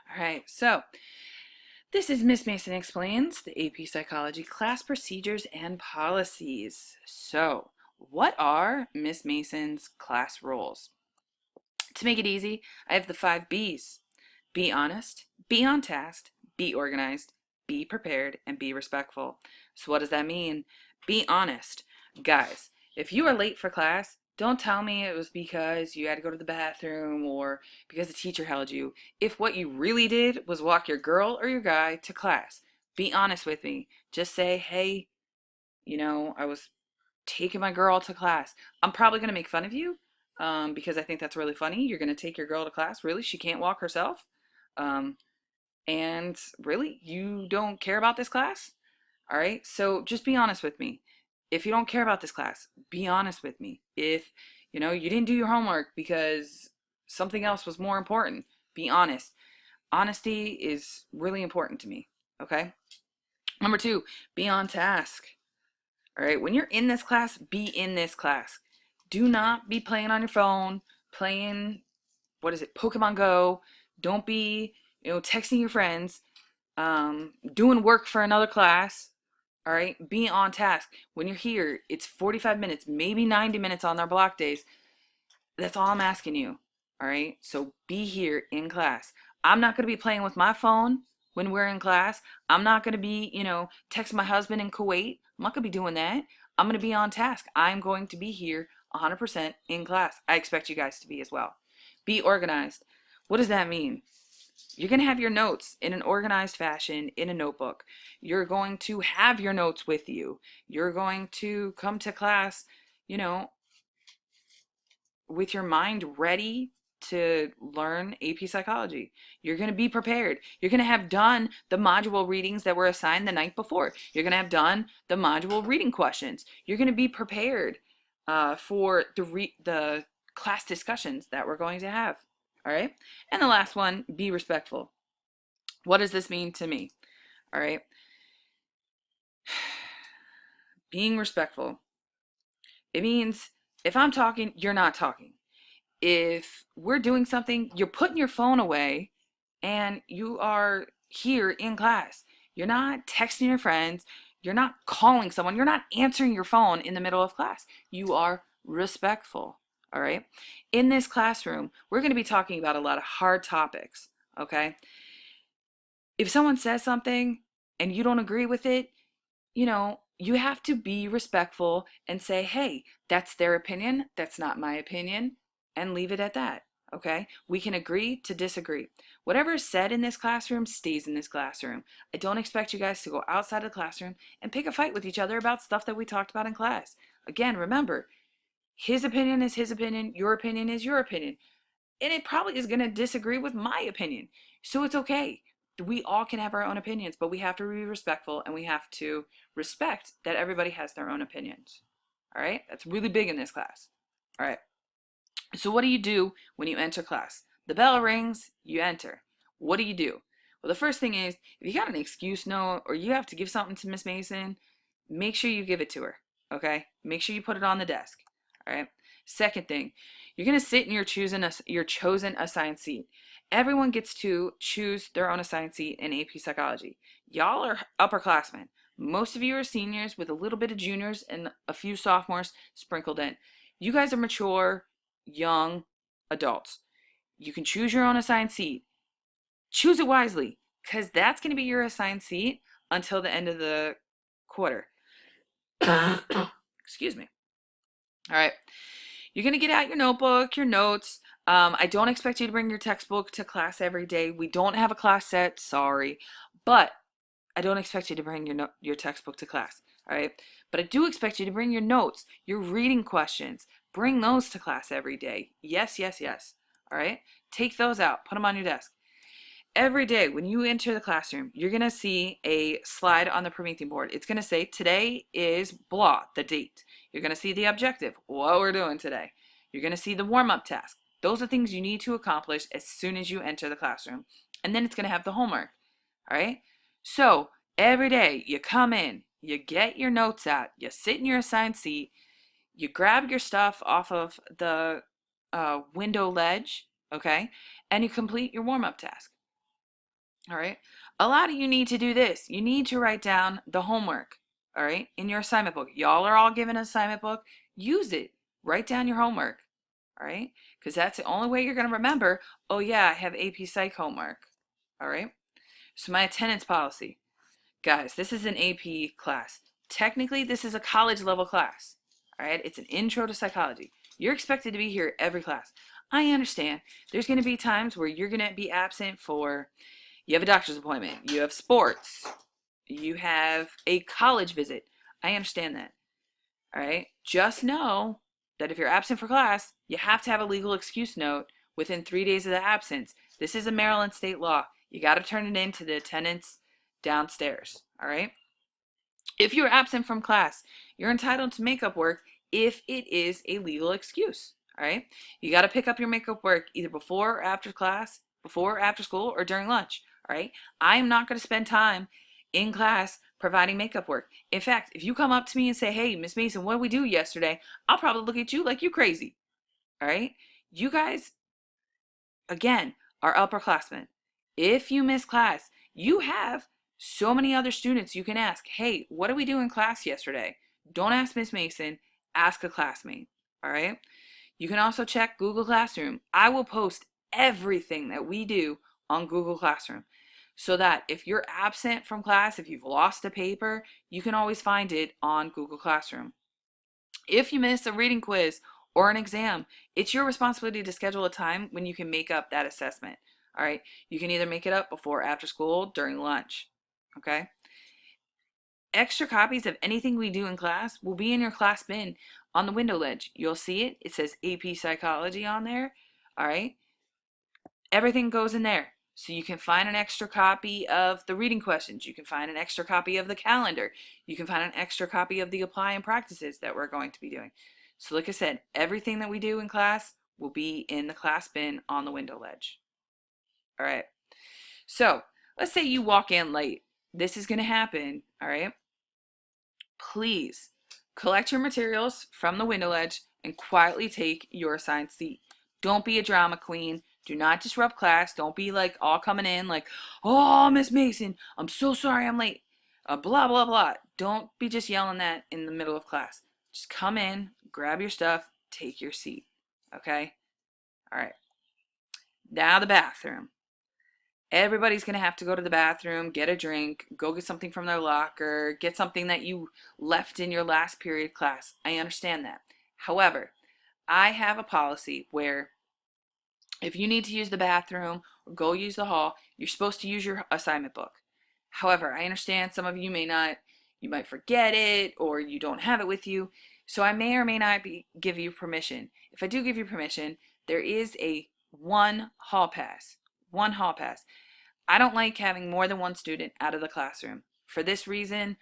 All right, so this is Miss Mason Explains, the AP Psychology class procedures and policies. So, what are Miss Mason's class rules? To make it easy, I have the 5 B's. Be honest, be on task, be organized, be prepared, and be respectful. So, what does that mean? Be honest. Guys, if you are late for class, don't tell me it was because you had to go to the bathroom or because the teacher held you. If what you really did was walk your girl or your guy to class, be honest with me. Just say, hey, I was taking my girl to class. I'm probably going to make fun of you because I think that's really funny. You're going to take your girl to class. Really? She can't walk herself? Um, and really? You don't care about this class? All right. So just be honest with me. If you don't care about this class, be honest with me. If, you didn't do your homework because something else was more important, be honest. Honesty is really important to me. Okay. Number 2, be on task. All right, when you're in this class, be in this class. Do not be playing on your phone, playing, what is it, Pokemon Go. Don't be, texting your friends, doing work for another class. All right, be on task. When you're here, it's 45 minutes, maybe 90 minutes on their block days. That's all I'm asking you. All right, so be here in class. I'm not going to be playing with my phone when we're in class. I'm not going to be, texting my husband in Kuwait. I'm not going to be doing that. I'm going to be on task. I'm going to be here 100% in class. I expect you guys to be as well. Be organized. What does that mean? You're going to have your notes in an organized fashion in a notebook. You're going to have your notes with you. You're going to come to class, you know, with your mind ready to learn AP psychology. You're going to be prepared. You're going to have done the module readings that were assigned the night before. You're going to have done the module reading questions. You're going to be prepared for the class discussions that we're going to have. All right. And the last one, be respectful. What does this mean to me? All right. Being respectful. It means if I'm talking, you're not talking. If we're doing something, you're putting your phone away and you are here in class. You're not texting your friends. You're not calling someone. You're not answering your phone in the middle of class. You are respectful. All right. In this classroom, we're going to be talking about a lot of hard topics. Okay. If someone says something and you don't agree with it, you have to be respectful and say, hey, that's their opinion. That's not my opinion. And leave it at that. Okay? We can agree to disagree. Whatever is said in this classroom stays in this classroom. I don't expect you guys to go outside of the classroom and pick a fight with each other about stuff that we talked about in class. Again, remember, his opinion is his opinion, your opinion is your opinion. And it probably is going to disagree with my opinion. So it's okay. We all can have our own opinions, but we have to be respectful and we have to respect that everybody has their own opinions. All right? That's really big in this class. All right. So what do you do when you enter class? The bell rings, you enter. What do you do? Well, the first thing is, if you got an excuse note or you have to give something to Miss Mason, make sure you give it to her. Okay? Make sure you put it on the desk. All right? Second thing, you're going to sit in your chosen assigned seat. Everyone gets to choose their own assigned seat in AP Psychology. Y'all are upperclassmen. Most of you are seniors with a little bit of juniors and a few sophomores sprinkled in. You guys are mature, young adults. You can choose your own assigned seat. Choose it wisely because that's going to be your assigned seat until the end of the quarter. Excuse me. All right. You're going to get out your notebook, your notes. I don't expect you to bring your textbook to class every day. We don't have a class set, sorry. But I don't expect you to bring your textbook to class, all right? But I do expect you to bring your notes, your reading questions. Bring those to class every day. Yes, yes, yes. All right? Take those out. Put them on your desk. Every day when you enter the classroom, you're going to see a slide on the Promethean board. It's going to say, today is blah, the date. You're going to see the objective, what we're doing today. You're going to see the warm-up task. Those are things you need to accomplish as soon as you enter the classroom. And then it's going to have the homework, all right? So every day you come in, you get your notes out, you sit in your assigned seat, you grab your stuff off of the window ledge, okay? And you complete your warm-up task. All right. A lot of you need to do this. You need to write down the homework. All right. In your assignment book. Y'all are all given an assignment book. Use it. Write down your homework. All right. Because that's the only way you're going to remember, oh, yeah, I have AP Psych homework. All right. So, my attendance policy. Guys, this is an AP class. Technically, this is a college level class. All right. It's an intro to psychology. You're expected to be here every class. I understand. There's going to be times where you're going to be absent for, you have a doctor's appointment, you have sports, you have a college visit. I understand that. All right. Just know that if you're absent for class, you have to have a legal excuse note within 3 days of the absence. This is a Maryland state law. You got to turn it in to the attendants downstairs. All right. If you're absent from class, you're entitled to makeup work if it is a legal excuse. All right. You got to pick up your makeup work either before or after class, before or after school, or during lunch. All right. I am not going to spend time in class providing makeup work. In fact, if you come up to me and say, hey, Miss Mason, what did we do yesterday? I'll probably look at you like you crazy. All right. You guys, again, are upperclassmen. If you miss class, you have so many other students you can ask, hey, what did we do in class yesterday? Don't ask Miss Mason, ask a classmate. All right. You can also check Google Classroom. I will post everything that we do on Google Classroom so that if you're absent from class, if you've lost a paper, you can always find it on Google Classroom. If you miss a reading quiz or an exam, it's your responsibility to schedule a time when you can make up that assessment. All right. You can either make it up before or after school, during lunch. Okay. Extra copies of anything we do in class will be in your class bin on the window ledge. You'll see it. It says AP Psychology on there. All right. Everything goes in there. So you can find an extra copy of the reading questions. You can find an extra copy of the calendar. You can find an extra copy of the apply and practices that we're going to be doing. So like I said, everything that we do in class will be in the class bin on the window ledge. All right. So let's say you walk in late. This is going to happen. All right. Please collect your materials from the window ledge and quietly take your assigned seat. Don't be a drama queen. Do not disrupt class. Don't be like all coming in like, oh, Miss Mason, I'm so sorry I'm late. Blah, blah, blah. Don't be just yelling that in the middle of class. Just come in, grab your stuff, take your seat. Okay? All right. Now the bathroom. Everybody's going to have to go to the bathroom, get a drink, go get something from their locker, get something that you left in your last period class. I understand that. However, I have a policy where if you need to use the bathroom or go use the hall, you're supposed to use your assignment book. However, I understand some of you may not, you might forget it or you don't have it with you. So I may or may not give you permission. If I do give you permission, there is a one hall pass. One hall pass. I don't like having more than one student out of the classroom. For this reason,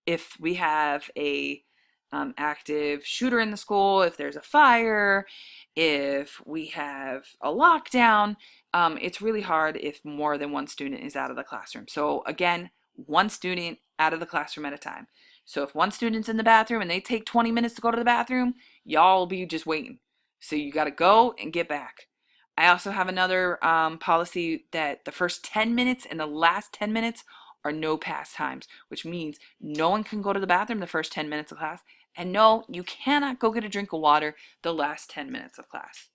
if we have a active shooter in the school, if there's a fire, if we have a lockdown, it's really hard if more than one student is out of the classroom. So again, one student out of the classroom at a time. So if one student's in the bathroom and they take 20 minutes to go to the bathroom, y'all will be just waiting. So you got to go and get back. I also have another policy that the first 10 minutes and the last 10 minutes are no pass times, which means no one can go to the bathroom the first 10 minutes of class. And no, you cannot go get a drink of water the last 10 minutes of class.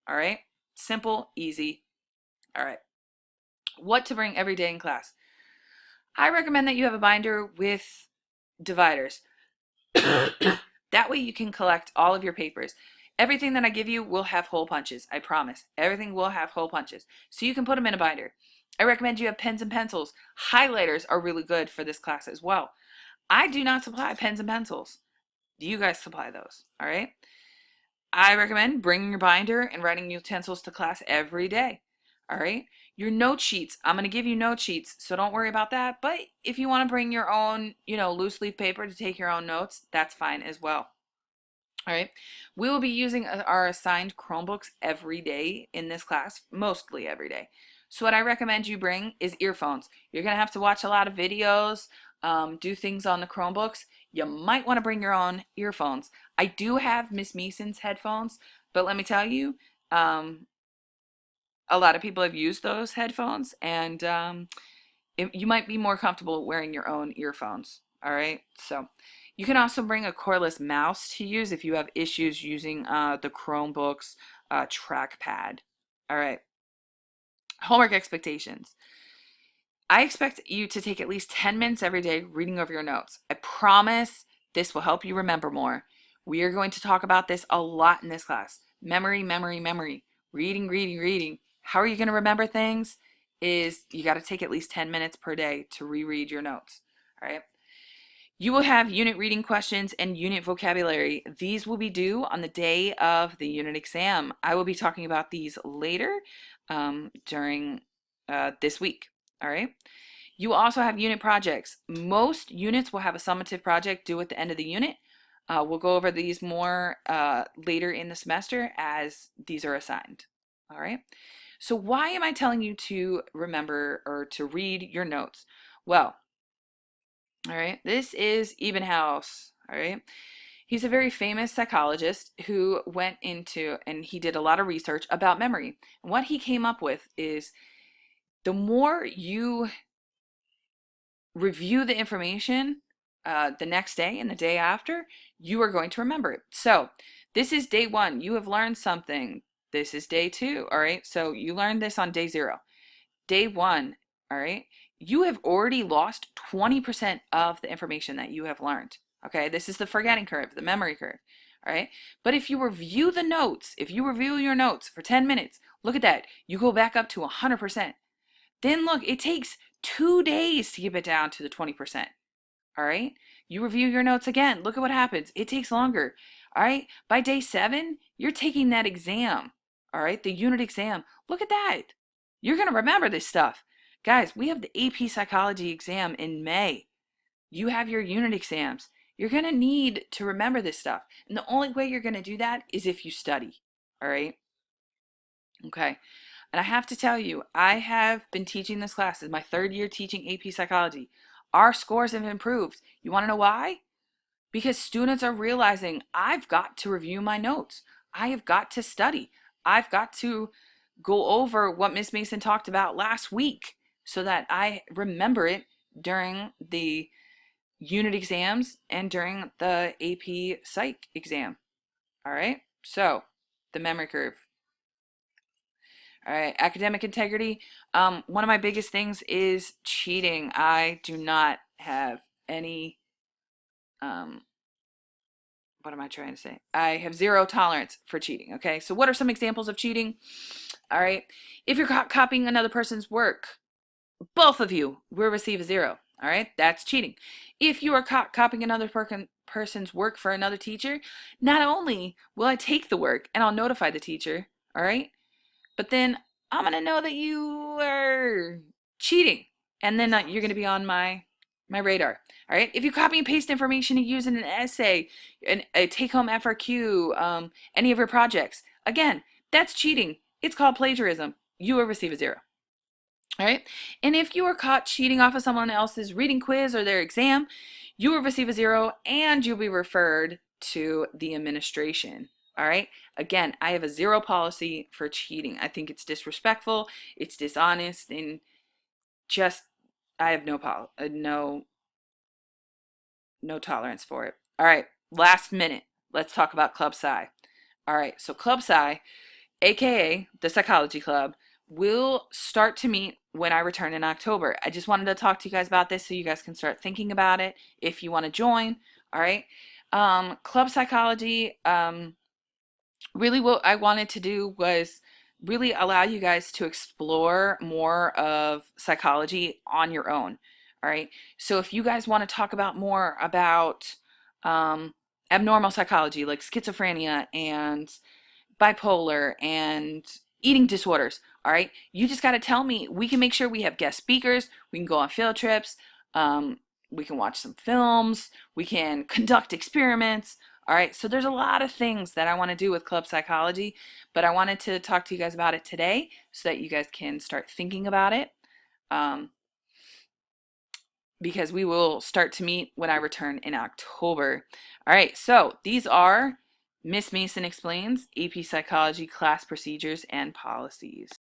All right? Simple, easy. All right. What to bring every day in class? I recommend that you have a binder with dividers. That way you can collect all of your papers. Everything that I give you will have hole punches. I promise. Everything will have hole punches. So you can put them in a binder. I recommend you have pens and pencils. Highlighters are really good for this class as well. I do not supply pens and pencils. You guys supply those. All right. I recommend bringing your binder and writing utensils to class every day. All right. Your note sheets. I'm going to give you note sheets, so don't worry about that. But if you want to bring your own, loose leaf paper to take your own notes, that's fine as well. All right. We will be using our assigned Chromebooks every day in this class, mostly every day. So what I recommend you bring is earphones. You're going to have to watch a lot of videos, do things on the Chromebooks. You might want to bring your own earphones. I do have Miss Mason's headphones, but let me tell you, a lot of people have used those headphones, and you might be more comfortable wearing your own earphones. All right. So you can also bring a cordless mouse to use if you have issues using the Chromebook's trackpad. All right. Homework expectations. I expect you to take at least 10 minutes every day reading over your notes. I promise this will help you remember more. We are going to talk about this a lot in this class. Memory, memory, memory. Reading, reading, reading. How are you going to remember things? Is you got to take at least 10 minutes per day to reread your notes. All right. You will have unit reading questions and unit vocabulary. These will be due on the day of the unit exam. I will be talking about these later during this week. All right. You will also have unit projects. Most units will have a summative project due at the end of the unit. We'll go over these more later in the semester as these are assigned. All right. So why am I telling you to remember or to read your notes? Well, all right, this is Ebbinghaus. All right. He's a very famous psychologist who went into and he did a lot of research about memory. And what he came up with is the more you review the information the next day and the day after, you are going to remember it. So this is day 1. You have learned something. This is day 2. All right. So you learned this on day 0. Day 1. All right. You have already lost 20% of the information that you have learned. Okay. This is the forgetting curve, the memory curve. All right. But if you review the notes, if you review your notes for 10 minutes, look at that. You go back up to 100%. Then look, it takes 2 days to get it down to the 20%. All right. You review your notes again. Look at what happens. It takes longer. All right. By day 7, you're taking that exam. All right. The unit exam. Look at that. You're going to remember this stuff. Guys, we have the AP Psychology exam in May. You have your unit exams. You're going to need to remember this stuff. And the only way you're going to do that is if you study. All right. Okay. And I have to tell you, I have been teaching this class. This is my 3rd year teaching AP Psychology. Our scores have improved. You want to know why? Because students are realizing I've got to review my notes. I have got to study. I've got to go over what Miss Mason talked about last week so that I remember it during the unit exams and during the AP Psych exam. All right. So the memory curve. All right, academic integrity. One of my biggest things is cheating. I do not have any, what am I trying to say? I have 0 tolerance for cheating, okay? So what are some examples of cheating? All right, if you're copying another person's work, both of you will receive a 0, all right? That's cheating. If you are copying another person's work for another teacher, not only will I take the work and I'll notify the teacher, all right? But then I'm going to know that you are cheating. And then you're going to be on my radar. All right. If you copy and paste information and use in an essay, a take-home FRQ, any of your projects, again, that's cheating. It's called plagiarism. You will receive a 0. All right. And if you are caught cheating off of someone else's reading quiz or their exam, you will receive a 0 and you'll be referred to the administration. All right. Again, I have a 0 policy for cheating. I think it's disrespectful, it's dishonest, and just I have no tolerance for it. All right. Last minute. Let's talk about Club Psy. All right. So Club Psy, aka the Psychology Club, will start to meet when I return in October. I just wanted to talk to you guys about this so you guys can start thinking about it if you want to join. All right. Club Psychology, really what I wanted to do was really allow you guys to explore more of psychology on your own. All right. So if you guys want to talk about more about abnormal psychology like schizophrenia and bipolar and eating disorders, all right, you just got to tell me. We can make sure we have guest speakers. We can go on field trips. We can watch some films. We can conduct experiments. All right, so there's a lot of things that I want to do with Club Psychology, but I wanted to talk to you guys about it today so that you guys can start thinking about it, because we will start to meet when I return in October. All right, so these are Miss Mason Explains AP Psychology class procedures and policies.